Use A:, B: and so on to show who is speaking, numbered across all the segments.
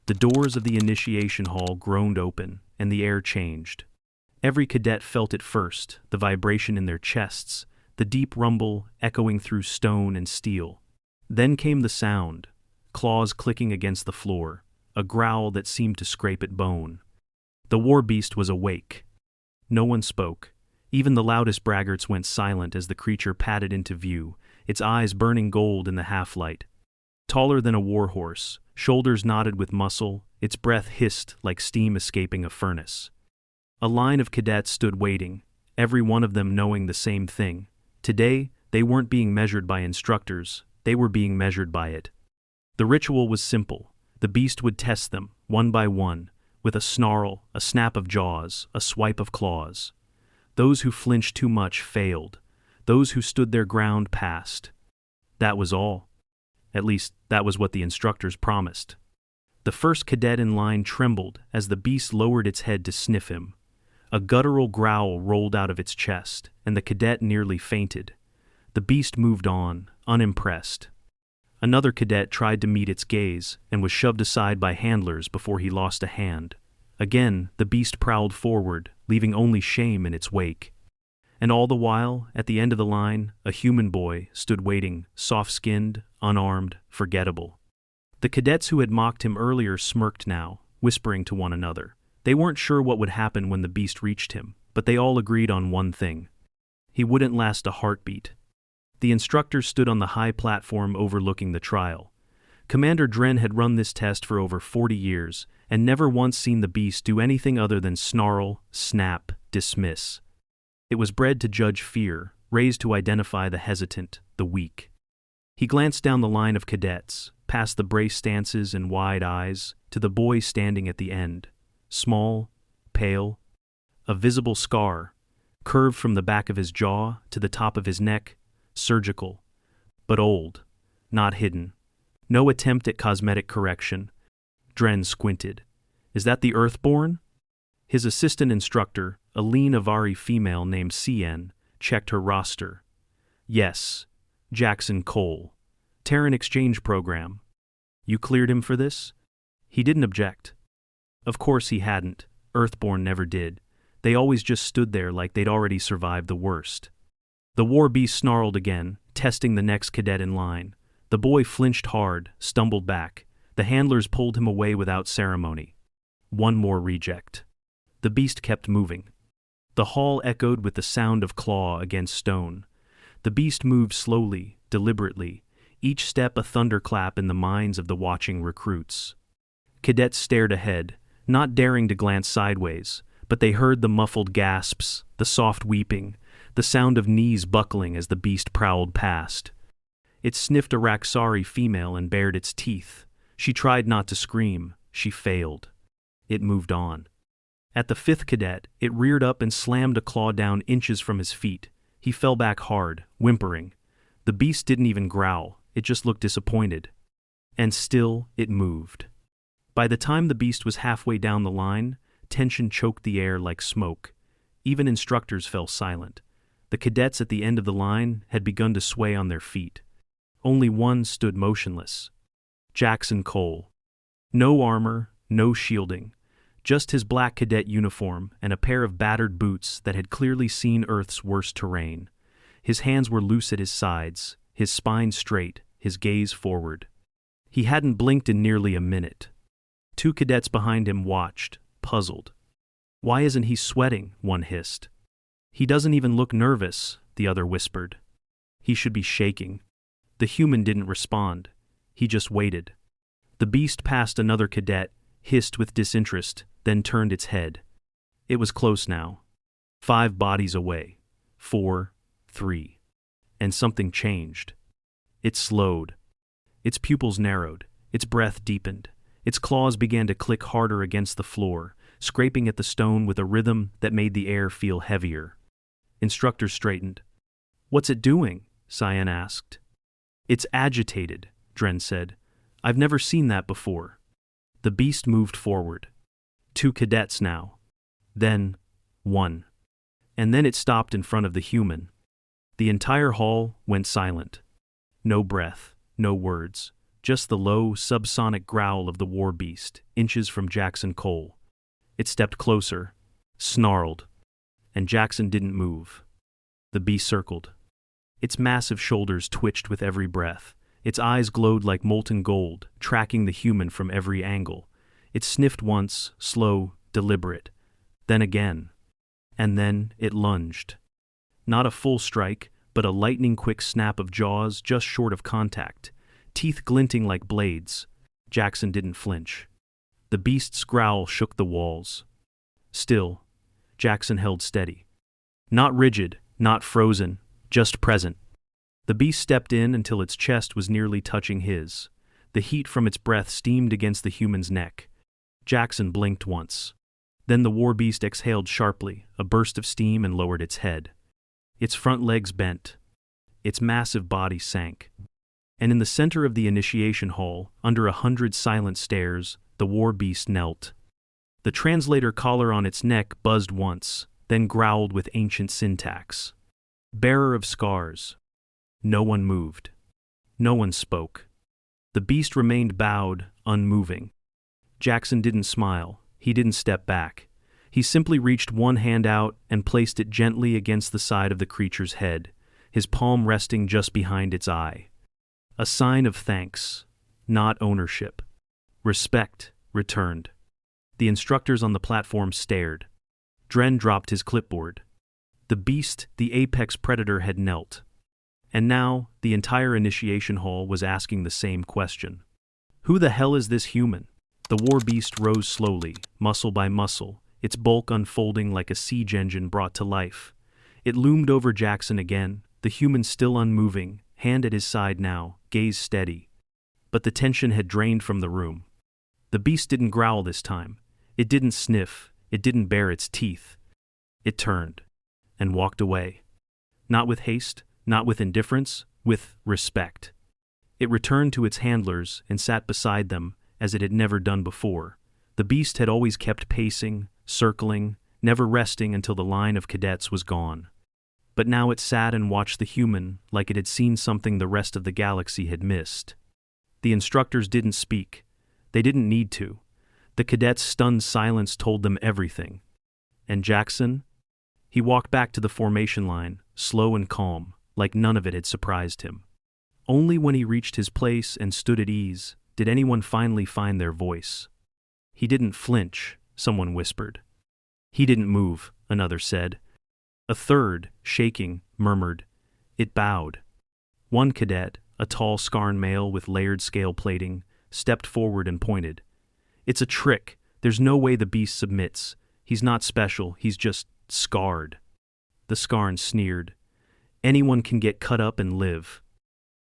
A: The doors of the initiation hall groaned open, and the air changed. Every cadet felt it first, the vibration in their chests, the deep rumble echoing through stone and steel. Then came the sound, claws clicking against the floor, a growl that seemed to scrape at bone. The war beast was awake. No one spoke. Even the loudest braggarts went silent as the creature padded into view, its eyes burning gold in the half-light. Taller than a warhorse, shoulders knotted with muscle, its breath hissed like steam escaping a furnace. A line of cadets stood waiting, every one of them knowing the same thing. Today, they weren't being measured by instructors, they were being measured by it. The ritual was simple. The beast would test them, one by one, with a snarl, a snap of jaws, a swipe of claws. Those who flinched too much failed. Those who stood their ground passed. That was all. At least, that was what the instructors promised. The first cadet in line trembled as the beast lowered its head to sniff him. A guttural growl rolled out of its chest, and the cadet nearly fainted. The beast moved on, unimpressed. Another cadet tried to meet its gaze and was shoved aside by handlers before he lost a hand. Again, the beast prowled forward, leaving only shame in its wake. And all the while, at the end of the line, a human boy stood waiting, soft-skinned, unarmed, forgettable. The cadets who had mocked him earlier smirked now, whispering to one another. They weren't sure what would happen when the beast reached him, but they all agreed on one thing. He wouldn't last a heartbeat. The instructors stood on the high platform overlooking the trial. Commander Dren had run this test for over 40 years, and never once seen the beast do anything other than snarl, snap, dismiss. It was bred to judge fear, raised to identify the hesitant, the weak. He glanced down the line of cadets, past the braced stances and wide eyes, to the boy standing at the end. Small, pale, a visible scar, curved from the back of his jaw to the top of his neck, surgical, but old, not hidden. No attempt at cosmetic correction. Dren squinted. Is that the Earthborn? His assistant instructor, a lean Avari female named Cien, checked her roster. Yes, Jackson Cole. Terran exchange program. You cleared him for this? He didn't object. Of course he hadn't. Earthborn never did. They always just stood there like they'd already survived the worst. The war beast snarled again, testing the next cadet in line. The boy flinched hard, stumbled back. The handlers pulled him away without ceremony. One more reject. The beast kept moving. The hall echoed with the sound of claw against stone. The beast moved slowly, deliberately, each step a thunderclap in the minds of the watching recruits. Cadets stared ahead, not daring to glance sideways, but they heard the muffled gasps, the soft weeping, the sound of knees buckling as the beast prowled past. It sniffed a Raksari female and bared its teeth. She tried not to scream. She failed. It moved on. At the fifth cadet, it reared up and slammed a claw down inches from his feet. He fell back hard, whimpering. The beast didn't even growl. It just looked disappointed. And still, it moved. By the time the beast was halfway down the line, tension choked the air like smoke. Even instructors fell silent. The cadets at the end of the line had begun to sway on their feet. Only one stood motionless. Jackson Cole. No armor, no shielding. Just his black cadet uniform and a pair of battered boots that had clearly seen Earth's worst terrain. His hands were loose at his sides, his spine straight, his gaze forward. He hadn't blinked in nearly a minute. Two cadets behind him watched, puzzled. Why isn't he sweating? One hissed. He doesn't even look nervous, the other whispered. He should be shaking. The human didn't respond. He just waited. The beast passed another cadet, hissed with disinterest, then turned its head. It was close now. 5 bodies away. 4, 3. And something changed. It slowed. Its pupils narrowed. Its breath deepened. Its claws began to click harder against the floor, scraping at the stone with a rhythm that made the air feel heavier. Instructor straightened. What's it doing? Cien asked. It's agitated, Dren said. I've never seen that before. The beast moved forward. 2 cadets now. Then, 1. And then it stopped in front of the human. The entire hall went silent. No breath, no words, just the low, subsonic growl of the war beast, inches from Jackson Cole. It stepped closer, snarled, and Jackson didn't move. The beast circled. Its massive shoulders twitched with every breath. Its eyes glowed like molten gold, tracking the human from every angle. It sniffed once, slow, deliberate. Then again. And then it lunged. Not a full strike, but a lightning-quick snap of jaws just short of contact, teeth glinting like blades. Jackson didn't flinch. The beast's growl shook the walls. Still, Jackson held steady. Not rigid, not frozen, just present. The beast stepped in until its chest was nearly touching his. The heat from its breath steamed against the human's neck. Jackson blinked once. Then the war beast exhaled sharply, a burst of steam, and lowered its head. Its front legs bent. Its massive body sank. And in the center of the initiation hall, under 100 silent stares, the war beast knelt. The translator collar on its neck buzzed once, then growled with ancient syntax. Bearer of scars. No one moved. No one spoke. The beast remained bowed, unmoving. Jackson didn't smile. He didn't step back. He simply reached one hand out and placed it gently against the side of the creature's head, his palm resting just behind its eye. A sign of thanks, not ownership. Respect returned. The instructors on the platform stared. Dren dropped his clipboard. The beast, the apex predator, had knelt. And now, the entire initiation hall was asking the same question. Who the hell is this human? The war beast rose slowly, muscle by muscle, its bulk unfolding like a siege engine brought to life. It loomed over Jackson again, the human still unmoving, hand at his side now, gaze steady. But the tension had drained from the room. The beast didn't growl this time. It didn't sniff. It didn't bare its teeth. It turned and walked away. Not with haste, not with indifference, with respect. It returned to its handlers and sat beside them as it had never done before. The beast had always kept pacing, circling, never resting until the line of cadets was gone. But now it sat and watched the human like it had seen something the rest of the galaxy had missed. The instructors didn't speak. They didn't need to. The cadets' stunned silence told them everything. And Jackson? He walked back to the formation line, slow and calm, like none of it had surprised him. Only when he reached his place and stood at ease did anyone finally find their voice. He didn't flinch, someone whispered. He didn't move, another said. A third, shaking, murmured. It bowed. One cadet, a tall scarn male with layered scale plating, stepped forward and pointed. It's a trick. There's no way the beast submits. He's not special, he's just scarred. The scarn sneered. Anyone can get cut up and live.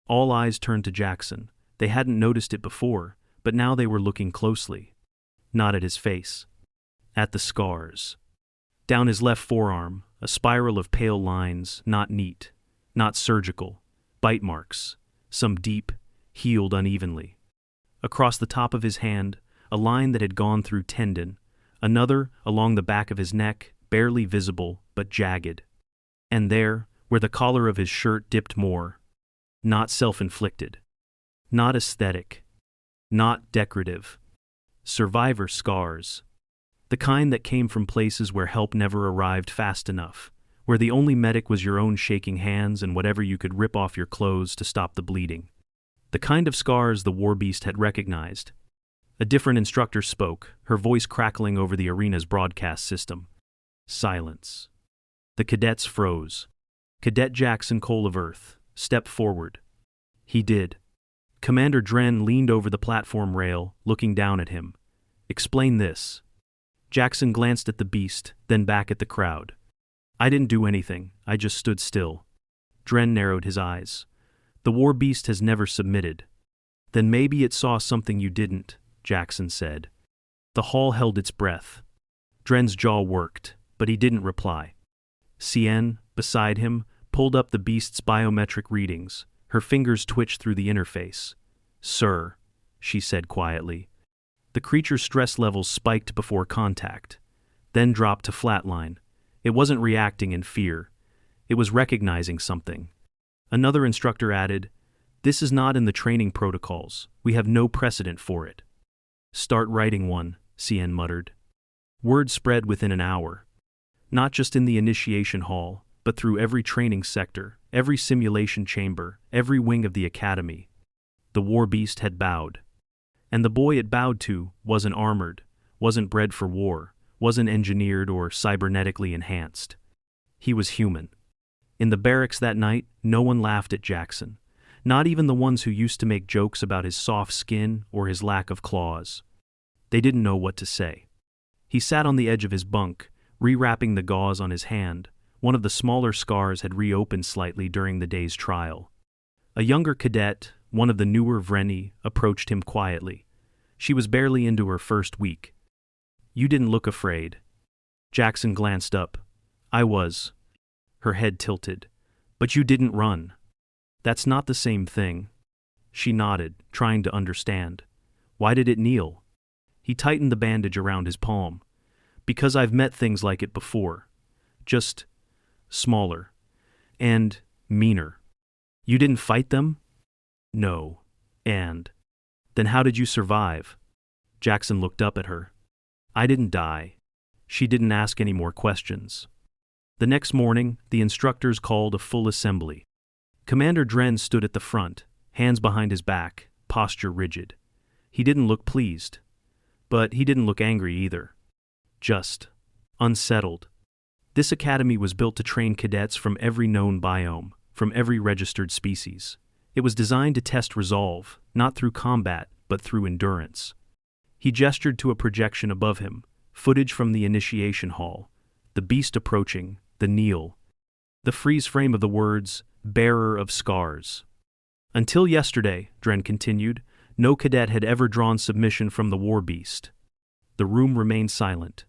A: All eyes turned to Jackson. They hadn't noticed it before, but now they were looking closely. Not at his face. At the scars. Down his left forearm, a spiral of pale lines, not neat, not surgical, bite marks, some deep, healed unevenly. Across the top of his hand, a line that had gone through tendon, another along the back of his neck, barely visible but jagged. And there, where the collar of his shirt dipped more, not self-inflicted, not aesthetic, not decorative. Survivor scars. The kind that came from places where help never arrived fast enough, where the only medic was your own shaking hands and whatever you could rip off your clothes to stop the bleeding. The kind of scars the war beast had recognized. A different instructor spoke, her voice crackling over the arena's broadcast system. Silence. The cadets froze. Cadet Jackson Cole of Earth, step forward. He did. Commander Dren leaned over the platform rail, looking down at him. Explain this. Jackson glanced at the beast, then back at the crowd. I didn't do anything, I just stood still. Dren narrowed his eyes. The war beast has never submitted. Then maybe it saw something you didn't, Jackson said. The hall held its breath. Dren's jaw worked, but he didn't reply. Cien, beside him, pulled up the beast's biometric readings. Her fingers twitched through the interface. Sir, she said quietly. The creature's stress levels spiked before contact, then dropped to flatline. It wasn't reacting in fear. It was recognizing something. Another instructor added, This is not in the training protocols. We have no precedent for it. Start writing one, CN muttered. Word spread within an hour. Not just in the initiation hall, but through every training sector, every simulation chamber, every wing of the academy. The war beast had bowed. And the boy it bowed to wasn't armored, wasn't bred for war, wasn't engineered or cybernetically enhanced. He was human. In the barracks that night, no one laughed at Jackson, not even the ones who used to make jokes about his soft skin or his lack of claws. They didn't know what to say. He sat on the edge of his bunk, rewrapping the gauze on his hand. One of the smaller scars had reopened slightly during the day's trial. A younger cadet, one of the newer Vreni, approached him quietly. She was barely into her first week. You didn't look afraid. Jackson glanced up. I was. Her head tilted. But you didn't run. That's not the same thing. She nodded, trying to understand. Why did it kneel? He tightened the bandage around his palm. Because I've met things like it before. Just smaller. And meaner. You didn't fight them? No. And then how did you survive? Jackson looked up at her. I didn't die. She didn't ask any more questions. The next morning, the instructors called a full assembly. Commander Dren stood at the front, hands behind his back, posture rigid. He didn't look pleased. But he didn't look angry either. Just unsettled. This academy was built to train cadets from every known biome, from every registered species. It was designed to test resolve, not through combat, but through endurance. He gestured to a projection above him, footage from the initiation hall, the beast approaching, the kneel. The freeze frame of the words, bearer of scars. Until yesterday, Dren continued, no cadet had ever drawn submission from the war beast. The room remained silent.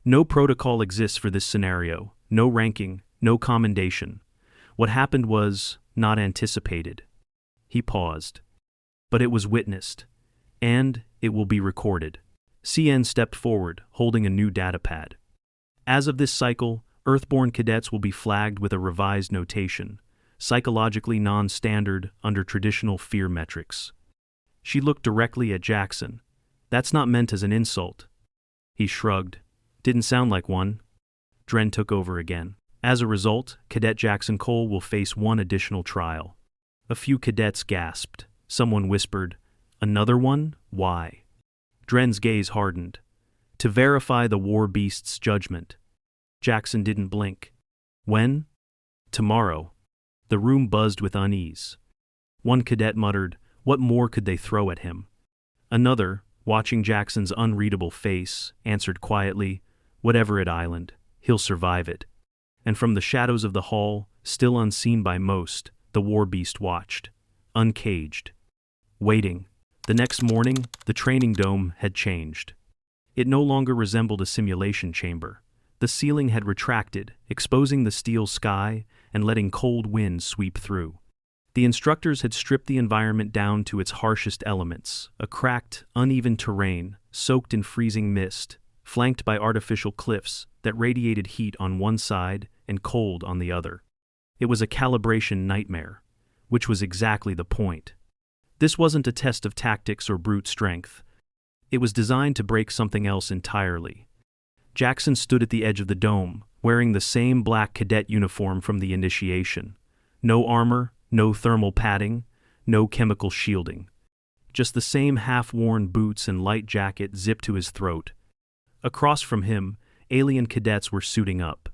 A: No protocol exists for this scenario, no ranking, no commendation. What happened was not anticipated. He paused. But it was witnessed. And it will be recorded. CN stepped forward, holding a new datapad. As of this cycle, Earthborn cadets will be flagged with a revised notation, psychologically non-standard under traditional fear metrics. She looked directly at Jackson. That's not meant as an insult. He shrugged. Didn't sound like one. Dren took over again. As a result, Cadet Jackson Cole will face one additional trial. A few cadets gasped. Someone whispered, another one? Why? Dren's gaze hardened. To verify the war beast's judgment. Jackson didn't blink. When? Tomorrow. The room buzzed with unease. One cadet muttered, what more could they throw at him? Another, watching Jackson's unreadable face, answered quietly, whatever it island, he'll survive it. And from the shadows of the hall, still unseen by most, the war beast watched, uncaged, waiting. The next morning, the training dome had changed. It no longer resembled a simulation chamber. The ceiling had retracted, exposing the steel sky and letting cold winds sweep through. The instructors had stripped the environment down to its harshest elements, a cracked, uneven terrain, soaked in freezing mist, flanked by artificial cliffs that radiated heat on one side and cold on the other. It was a calibration nightmare, which was exactly the point. This wasn't a test of tactics or brute strength. It was designed to break something else entirely. Jackson stood at the edge of the dome, wearing the same black cadet uniform from the initiation. No armor, no thermal padding, no chemical shielding. Just the same half-worn boots and light jacket zipped to his throat. Across from him, alien cadets were suiting up.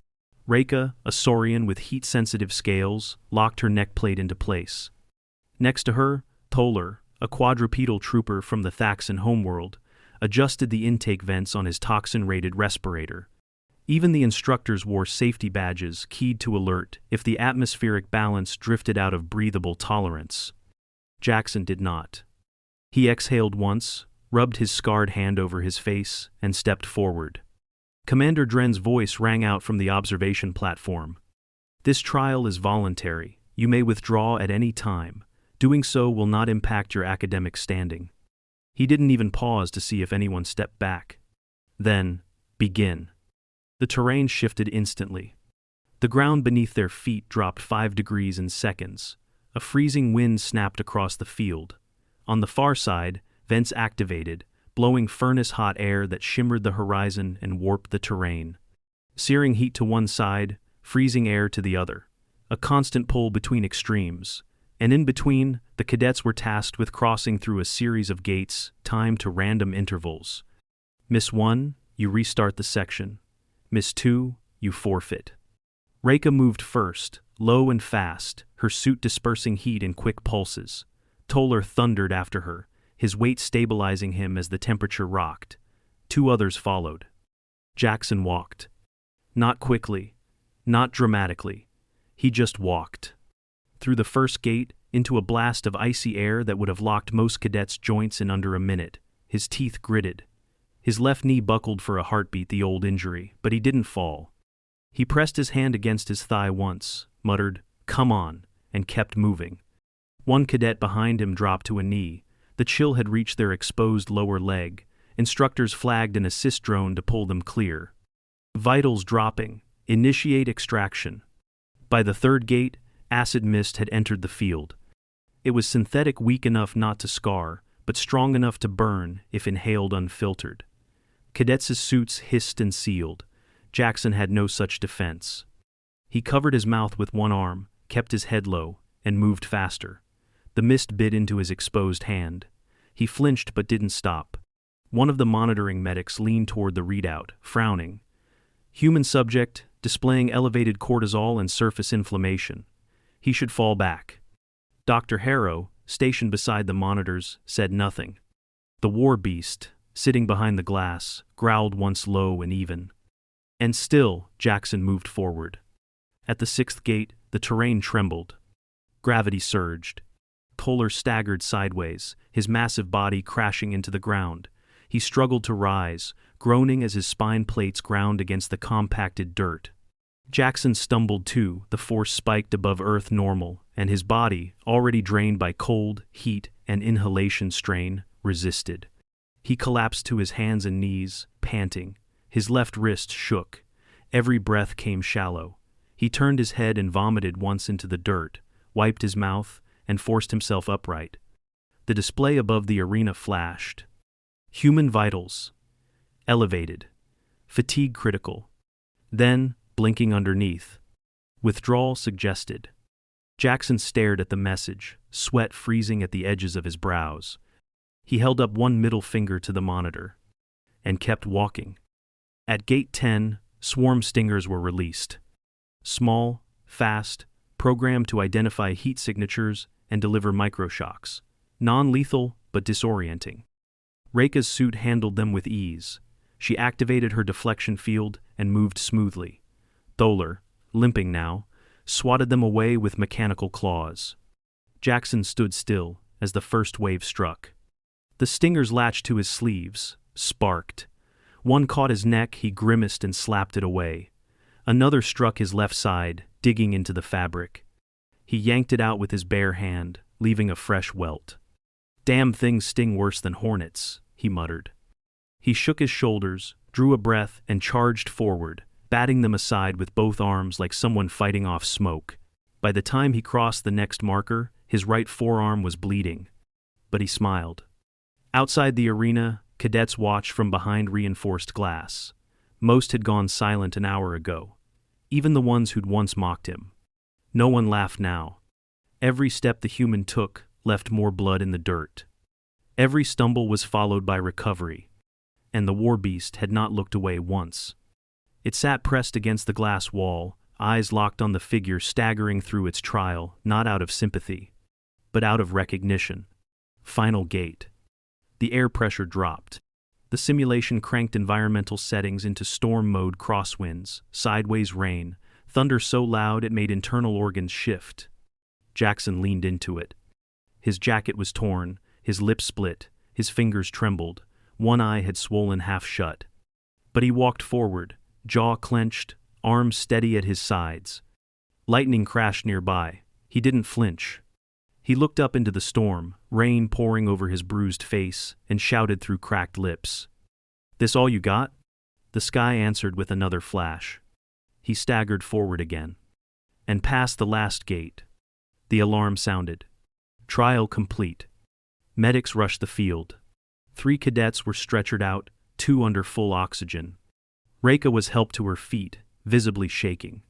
A: Reka, a saurian with heat-sensitive scales, locked her neckplate into place. Next to her, Toller, a quadrupedal trooper from the Thaxan homeworld, adjusted the intake vents on his toxin-rated respirator. Even the instructors wore safety badges keyed to alert if the atmospheric balance drifted out of breathable tolerance. Jackson did not. He exhaled once, rubbed his scarred hand over his face, and stepped forward. Commander Dren's voice rang out from the observation platform. This trial is voluntary. You may withdraw at any time. Doing so will not impact your academic standing. He didn't even pause to see if anyone stepped back. Then, begin. The terrain shifted instantly. The ground beneath their feet dropped 5 degrees in seconds. A freezing wind snapped across the field. On the far side, vents activated, blowing furnace-hot air that shimmered the horizon and warped the terrain. Searing heat to one side, freezing air to the other. A constant pull between extremes. And in between, the cadets were tasked with crossing through a series of gates, timed to random intervals. Miss 1, you restart the section. Miss 2, you forfeit. Reika moved first, low and fast, her suit dispersing heat in quick pulses. Toller thundered after her, his weight stabilizing him as the temperature rocked. 2 others followed. Jackson walked. Not quickly, not dramatically. He just walked. Through the first gate, into a blast of icy air that would have locked most cadets' joints in under a minute. His teeth gritted. His left knee buckled for a heartbeat, the old injury, but he didn't fall. He pressed his hand against his thigh once, muttered, "Come on," and kept moving. One cadet behind him dropped to a knee. The chill had reached their exposed lower leg. Instructors flagged an assist drone to pull them clear. Vitals dropping. Initiate extraction. By the third gate, acid mist had entered the field. It was synthetic, weak enough not to scar, but strong enough to burn if inhaled unfiltered. Cadets' suits hissed and sealed. Jackson had no such defense. He covered his mouth with one arm, kept his head low, and moved faster. The mist bit into his exposed hand. He flinched but didn't stop. One of the monitoring medics leaned toward the readout, frowning. Human subject, displaying elevated cortisol and surface inflammation. He should fall back. Dr. Harrow, stationed beside the monitors, said nothing. The war beast, sitting behind the glass, growled once low and even. And still, Jackson moved forward. At the 6th gate, the terrain trembled. Gravity surged. Toller staggered sideways, his massive body crashing into the ground. He struggled to rise, groaning as his spine plates ground against the compacted dirt. Jackson stumbled too, the force spiked above Earth normal, and his body, already drained by cold, heat, and inhalation strain, resisted. He collapsed to his hands and knees, panting. His left wrist shook. Every breath came shallow. He turned his head and vomited once into the dirt, wiped his mouth, and forced himself upright. The display above the arena flashed. Human vitals. Elevated. Fatigue critical. Then, blinking underneath. Withdrawal suggested. Jackson stared at the message, sweat freezing at the edges of his brows. He held up one middle finger to the monitor. And kept walking. At Gate 10, swarm stingers were released. Small, fast, programmed to identify heat signatures and deliver microshocks. Non-lethal, but disorienting. Reika's suit handled them with ease. She activated her deflection field and moved smoothly. Toller, limping now, swatted them away with mechanical claws. Jackson stood still as the first wave struck. The stingers latched to his sleeves, sparked. One caught his neck, he grimaced and slapped it away. Another struck his left side, digging into the fabric. He yanked it out with his bare hand, leaving a fresh welt. "Damn things sting worse than hornets," he muttered. He shook his shoulders, drew a breath, and charged forward, batting them aside with both arms like someone fighting off smoke. By the time he crossed the next marker, his right forearm was bleeding. But he smiled. Outside the arena, cadets watched from behind reinforced glass. Most had gone silent an hour ago. Even the ones who'd once mocked him. No one laughed now. Every step the human took left more blood in the dirt. Every stumble was followed by recovery. And the war beast had not looked away once. It sat pressed against the glass wall, eyes locked on the figure staggering through its trial, not out of sympathy, but out of recognition. Final gate. The air pressure dropped. The simulation cranked environmental settings into storm mode, crosswinds, sideways rain, thunder so loud it made internal organs shift. Jackson leaned into it. His jacket was torn, his lips split, his fingers trembled, one eye had swollen half shut. But he walked forward, jaw clenched, arms steady at his sides. Lightning crashed nearby. He didn't flinch. He looked up into the storm, rain pouring over his bruised face, and shouted through cracked lips. "This all you got?" The sky answered with another flash. He staggered forward again. And past the last gate. The alarm sounded. Trial complete. Medics rushed the field. 3 cadets were stretchered out, 2 under full oxygen. Reika was helped to her feet, visibly shaking.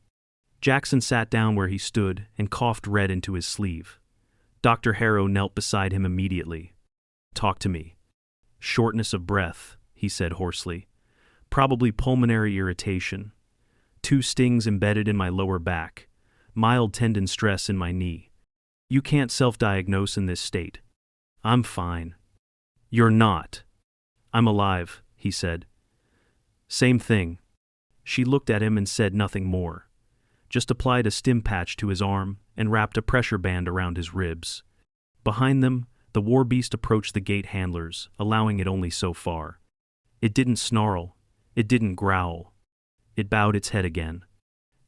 A: Jackson sat down where he stood and coughed red into his sleeve. Dr. Harrow knelt beside him immediately. "Talk to me." "Shortness of breath," he said hoarsely. "Probably pulmonary irritation. 2 stings embedded in my lower back. Mild tendon stress in my knee. You can't self-diagnose in this state." "I'm fine." "You're not." "I'm alive," he said. "Same thing." She looked at him and said nothing more. Just applied a stim patch to his arm and wrapped a pressure band around his ribs. Behind them, the war beast approached the gate handlers, allowing it only so far. It didn't snarl. It didn't growl. It bowed its head again.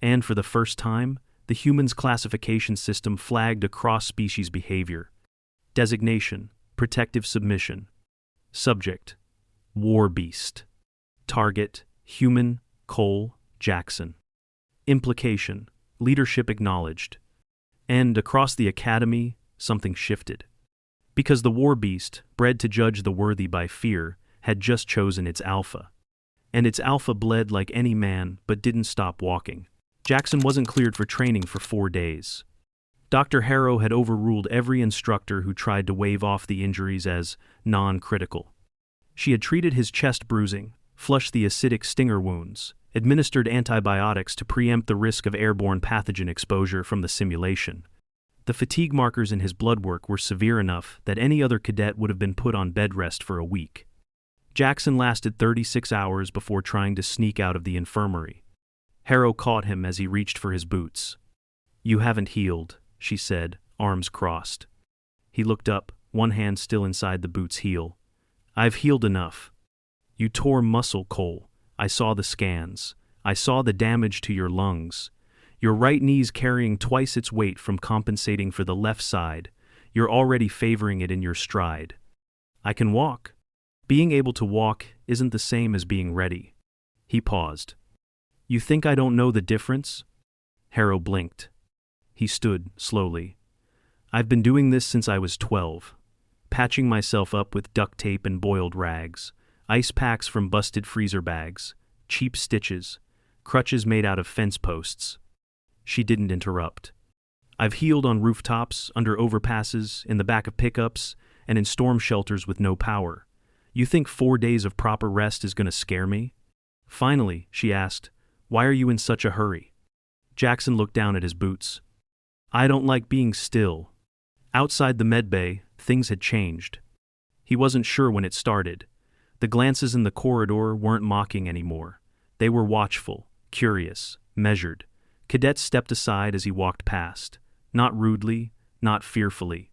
A: And for the first time, the human's classification system flagged a cross-species behavior. Designation: protective submission. Subject: war beast. Target: human, Cole, Jackson. Implication: leadership acknowledged. And across the academy, something shifted. Because the war beast, bred to judge the worthy by fear, had just chosen its alpha. And its alpha bled like any man but didn't stop walking. Jackson wasn't cleared for training for 4 days. Dr. Harrow had overruled every instructor who tried to wave off the injuries as non-critical. She had treated his chest bruising, flushed the acidic stinger wounds, administered antibiotics to preempt the risk of airborne pathogen exposure from the simulation. The fatigue markers in his blood work were severe enough that any other cadet would have been put on bed rest for a week. Jackson lasted 36 hours before trying to sneak out of the infirmary. Harrow caught him as he reached for his boots. "You haven't healed," she said, arms crossed. He looked up, one hand still inside the boot's heel. "I've healed enough." "You tore muscle, Cole. I saw the scans. I saw the damage to your lungs. Your right knee's carrying twice its weight from compensating for the left side. You're already favoring it in your stride." "I can walk." "Being able to walk isn't the same as being ready." He paused. "You think I don't know the difference?" Harrow blinked. He stood, slowly. "I've been doing this since I was 12. Patching myself up with duct tape and boiled rags, ice packs from busted freezer bags, cheap stitches, crutches made out of fence posts." She didn't interrupt. "I've healed on rooftops, under overpasses, in the back of pickups, and in storm shelters with no power. You think 4 days of proper rest is going to scare me?" Finally, she asked, "Why are you in such a hurry?" Jackson looked down at his boots. "I don't like being still." Outside the medbay, things had changed. He wasn't sure when it started. The glances in the corridor weren't mocking anymore. They were watchful, curious, measured. Cadets stepped aside as he walked past, not rudely, not fearfully,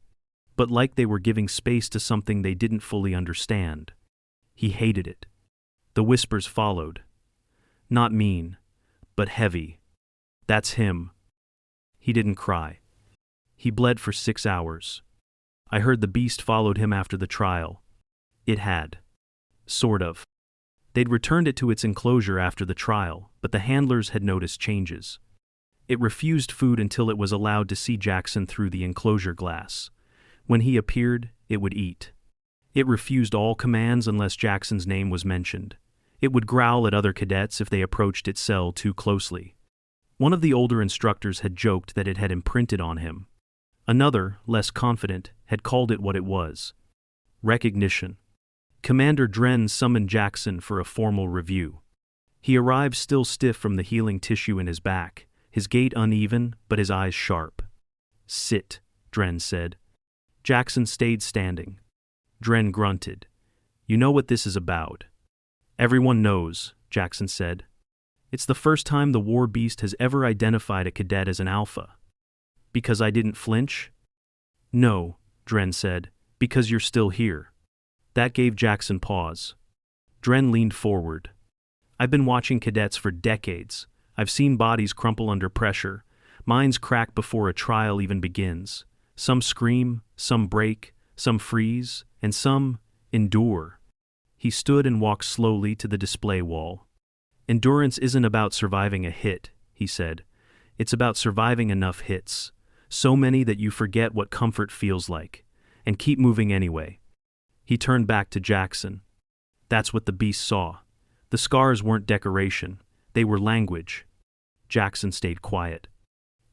A: but like they were giving space to something they didn't fully understand. He hated it. The whispers followed. Not mean, but heavy. "That's him." He didn't cry. He bled for 6 hours. "I heard the beast followed him after the trial." It had. Sort of. They'd returned it to its enclosure after the trial, but the handlers had noticed changes. It refused food until it was allowed to see Jackson through the enclosure glass. When he appeared, it would eat. It refused all commands unless Jackson's name was mentioned. It would growl at other cadets if they approached its cell too closely. One of the older instructors had joked that it had imprinted on him. Another, less confident, had called it what it was: recognition. Commander Dren summoned Jackson for a formal review. He arrived still stiff from the healing tissue in his back, his gait uneven but his eyes sharp. "Sit," Dren said. Jackson stayed standing. Dren grunted. "You know what this is about." "Everyone knows," Jackson said. "It's the first time the war beast has ever identified a cadet as an alpha." "Because I didn't flinch?" "No," Dren said, "because you're still here." That gave Jackson pause. Dren leaned forward. "I've been watching cadets for decades. I've seen bodies crumple under pressure, minds crack before a trial even begins. Some scream, some break, some freeze, and some endure." He stood and walked slowly to the display wall. "Endurance isn't about surviving a hit," he said. "It's about surviving enough hits. so many that you forget what comfort feels like, and keep moving anyway. He turned back to Jackson. That's what the beast saw. The scars weren't decoration, they were language. Jackson stayed quiet.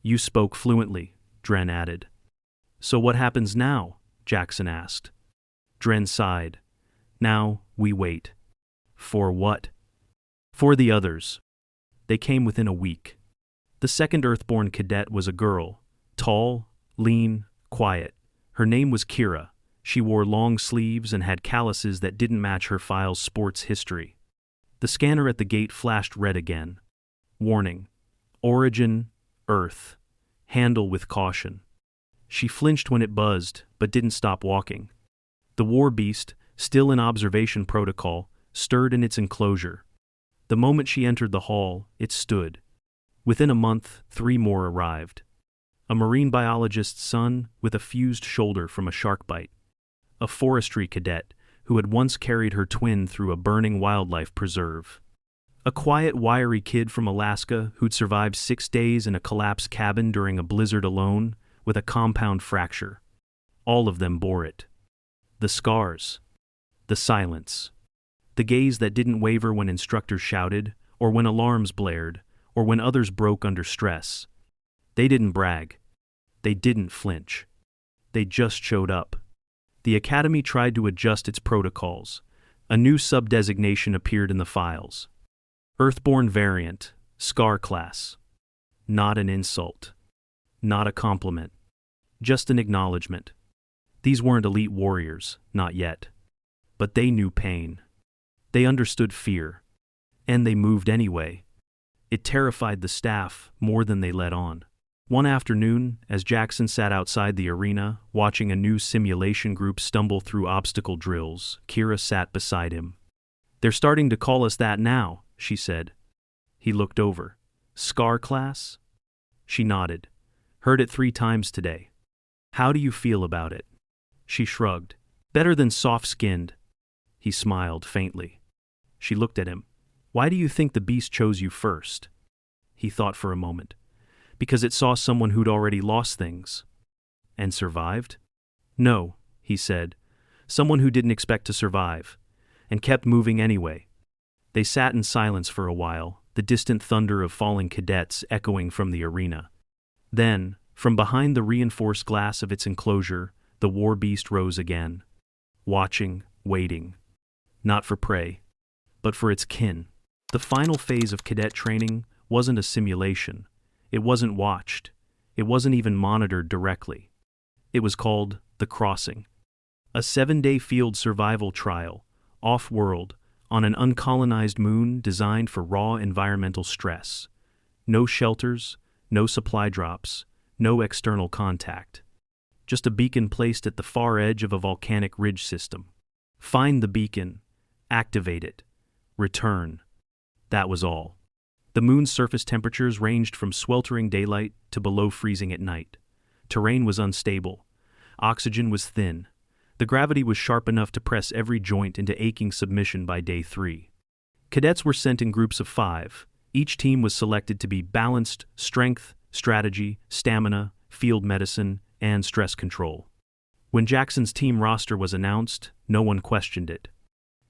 A: You spoke fluently, Dren added. So what happens now? Jackson asked. Dren sighed. Now, we wait. For what? For the others. They came within a week. The second Earthborn cadet was a girl, tall, lean, quiet. Her name was Kira. She wore long sleeves and had calluses that didn't match her file's sports history. The scanner at the gate flashed red again. Warning. Origin, Earth. Handle with caution. She flinched when it buzzed, but didn't stop walking. The war beast, still in observation protocol, stirred in its enclosure. The moment she entered the hall, it stood. Within a month, 3 more arrived. A marine biologist's son with a fused shoulder from a shark bite. A forestry cadet who had once carried her twin through a burning wildlife preserve. A quiet, wiry kid from Alaska who'd survived 6 days in a collapsed cabin during a blizzard alone with a compound fracture. All of them bore it. The scars. The silence. The gaze that didn't waver when instructors shouted, or when alarms blared, or when others broke under stress. They didn't brag. They didn't flinch. They just showed up. The Academy tried to adjust its protocols. A new sub-designation appeared in the files. Earthborn Variant, Scar Class. Not an insult. Not a compliment. Just an acknowledgement. These weren't elite warriors, not yet. But they knew pain. They understood fear. And they moved anyway. It terrified the staff more than they let on. One afternoon, as Jackson sat outside the arena, watching a new simulation group stumble through obstacle drills, Kira sat beside him. They're starting to call us that now, she said. He looked over. Scar class? She nodded. Heard it 3 times today. How do you feel about it? She shrugged. Better than soft-skinned. He smiled faintly. She looked at him. Why do you think the beast chose you first? He thought for a moment. Because it saw someone who'd already lost things. And survived? No, he said. Someone who didn't expect to survive. And kept moving anyway. They sat in silence for a while, the distant thunder of falling cadets echoing from the arena. Then, from behind the reinforced glass of its enclosure, the war beast rose again. Watching, waiting. Not for prey, but for its kin. The final phase of cadet training wasn't a simulation. It wasn't watched. It wasn't even monitored directly. It was called The Crossing. A 7-day field survival trial, off-world, on an uncolonized moon designed for raw environmental stress. No shelters, no supply drops, no external contact. Just a beacon placed at the far edge of a volcanic ridge system. Find the beacon, activate it, return. That was all. The moon's surface temperatures ranged from sweltering daylight to below freezing at night. Terrain was unstable. Oxygen was thin. The gravity was sharp enough to press every joint into aching submission by day 3. Cadets were sent in groups of 5. Each team was selected to be balanced strength, strategy, stamina, field medicine, and stress control. When Jackson's team roster was announced, no one questioned it.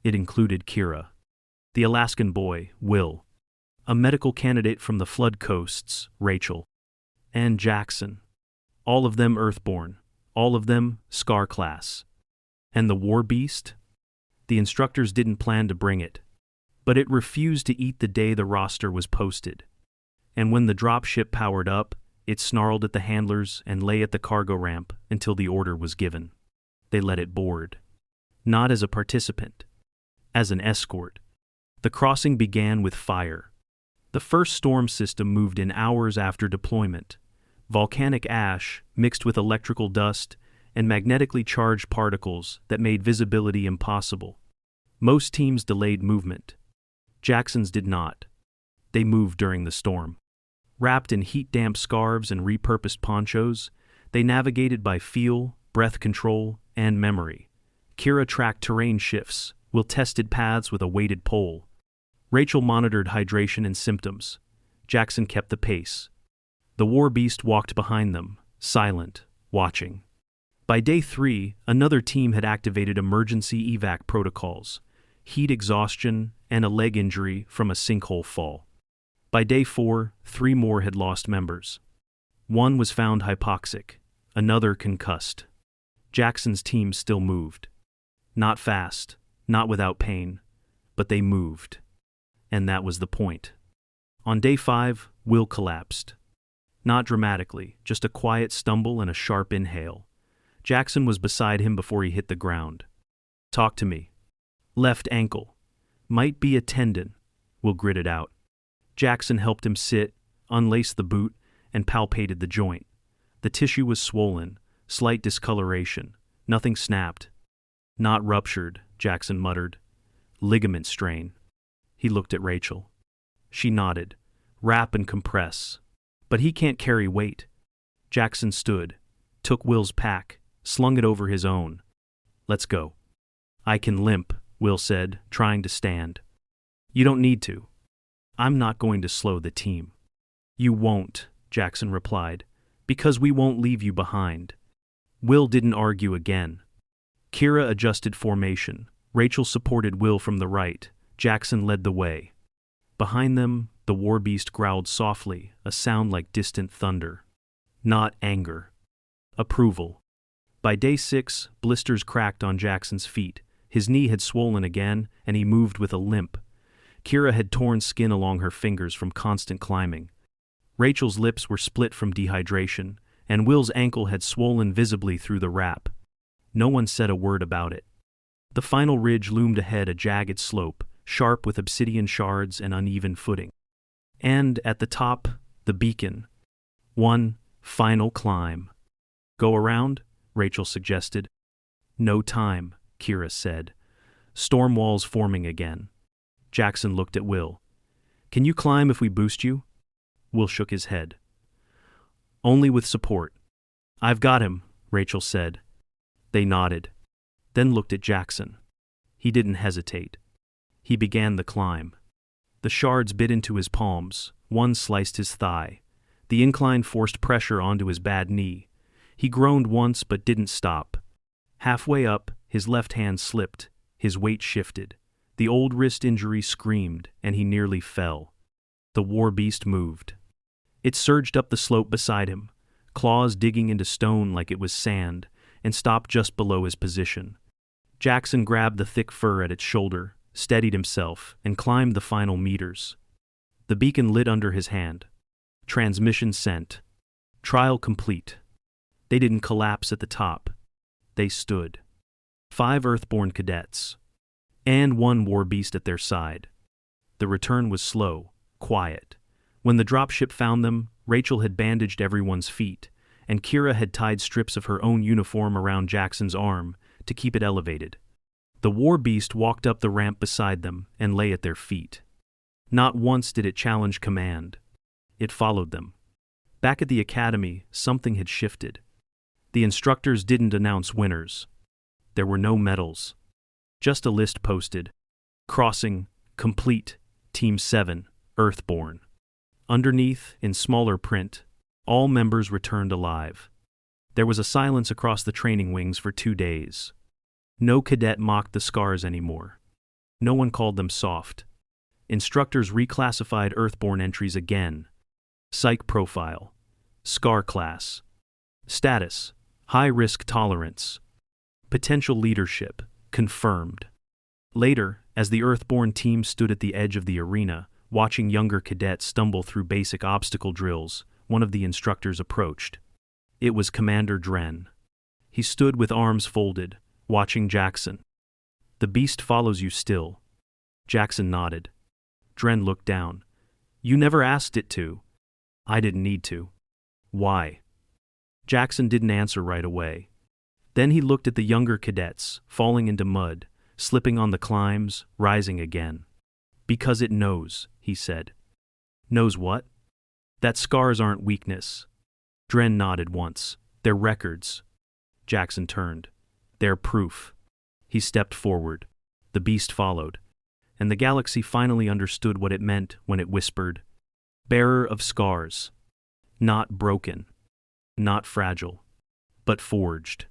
A: It included Kira, the Alaskan boy, Will, a medical candidate from the flood coasts, Rachel, and Jackson. All of them Earthborn, all of them Scar class. And the war beast? The instructors didn't plan to bring it. But it refused to eat the day the roster was posted. And when the dropship powered up, it snarled at the handlers and lay at the cargo ramp until the order was given. They let it board. Not as a participant. As an escort. The crossing began with fire. The first storm system moved in hours after deployment. Volcanic ash mixed with electrical dust and magnetically charged particles that made visibility impossible. Most teams delayed movement. Jackson's did not. They moved during the storm. Wrapped in heat-damp scarves and repurposed ponchos, they navigated by feel, breath control, and memory. Kira tracked terrain shifts, Will tested paths with a weighted pole. Rachel monitored hydration and symptoms. Jackson kept the pace. The war beast walked behind them, silent, watching. By day 3, another team had activated emergency evac protocols, heat exhaustion, and a leg injury from a sinkhole fall. By day 4, 3 more had lost members. One was found hypoxic, another concussed. Jackson's team still moved. Not fast, not without pain, but they moved. And that was the point. On day 5, Will collapsed. Not dramatically, just a quiet stumble and a sharp inhale. Jackson was beside him before he hit the ground. "Talk to me." "Left ankle. Might be a tendon." Will gritted out. Jackson helped him sit, unlaced the boot, and palpated the joint. The tissue was swollen, slight discoloration. Nothing snapped. "Not ruptured," Jackson muttered. "Ligament strain." He looked at Rachel. She nodded. "Wrap and compress." "But he can't carry weight." Jackson stood, took Will's pack, slung it over his own. "Let's go." "I can limp," Will said, trying to stand. "You don't need to. I'm not going to slow the team." "You won't," Jackson replied, "because we won't leave you behind." Will didn't argue again. Kira adjusted formation. Rachel supported Will from the right. Jackson led the way. Behind them, the war beast growled softly, a sound like distant thunder. Not anger. Approval. By day 6, blisters cracked on Jackson's feet. His knee had swollen again, and he moved with a limp. Kira had torn skin along her fingers from constant climbing. Rachel's lips were split from dehydration, and Will's ankle had swollen visibly through the wrap. No one said a word about it. The final ridge loomed ahead, a jagged slope, sharp with obsidian shards and uneven footing. And, at the top, the beacon. One final climb. "Go around?" Rachel suggested. "No time," Kira said. "Storm walls forming again." Jackson looked at Will. "Can you climb if we boost you?" Will shook his head. "Only with support." "I've got him," Rachel said. They nodded, then looked at Jackson. He didn't hesitate. He began the climb. The shards bit into his palms, one sliced his thigh. The incline forced pressure onto his bad knee. He groaned once but didn't stop. Halfway up, his left hand slipped, his weight shifted. The old wrist injury screamed, and he nearly fell. The war beast moved. It surged up the slope beside him, claws digging into stone like it was sand, and stopped just below his position. Jackson grabbed the thick fur at its shoulder, steadied himself, and climbed the final meters. The beacon lit under his hand. Transmission sent. Trial complete. They didn't collapse at the top. They stood. 5 Earthborn cadets. And 1 war beast at their side. The return was slow, quiet. When the dropship found them, Rachel had bandaged everyone's feet, and Kira had tied strips of her own uniform around Jackson's arm to keep it elevated. The war beast walked up the ramp beside them and lay at their feet. Not once did it challenge command. It followed them. Back at the academy, something had shifted. The instructors didn't announce winners. There were no medals. Just a list posted. Crossing, complete, Team 7, Earthborn. Underneath, in smaller print, all members returned alive. There was a silence across the training wings for 2 days. No cadet mocked the scars anymore. No one called them soft. Instructors reclassified Earthborn entries again. Psych profile. Scar class. Status. High risk tolerance. Potential leadership. Confirmed. Later, as the Earthborn team stood at the edge of the arena, watching younger cadets stumble through basic obstacle drills, one of the instructors approached. It was Commander Dren. He stood with arms folded, watching Jackson. "The beast follows you still." Jackson nodded. Dren looked down. "You never asked it to." "I didn't need to." "Why?" Jackson didn't answer right away. Then he looked at the younger cadets, falling into mud, slipping on the climbs, rising again. "Because it knows," he said. "Knows what?" "That scars aren't weakness." Dren nodded once. "They're records." Jackson turned. "They're proof." He stepped forward. The beast followed. And the galaxy finally understood what it meant when it whispered, "Bearer of scars. Not broken." not fragile, but forged.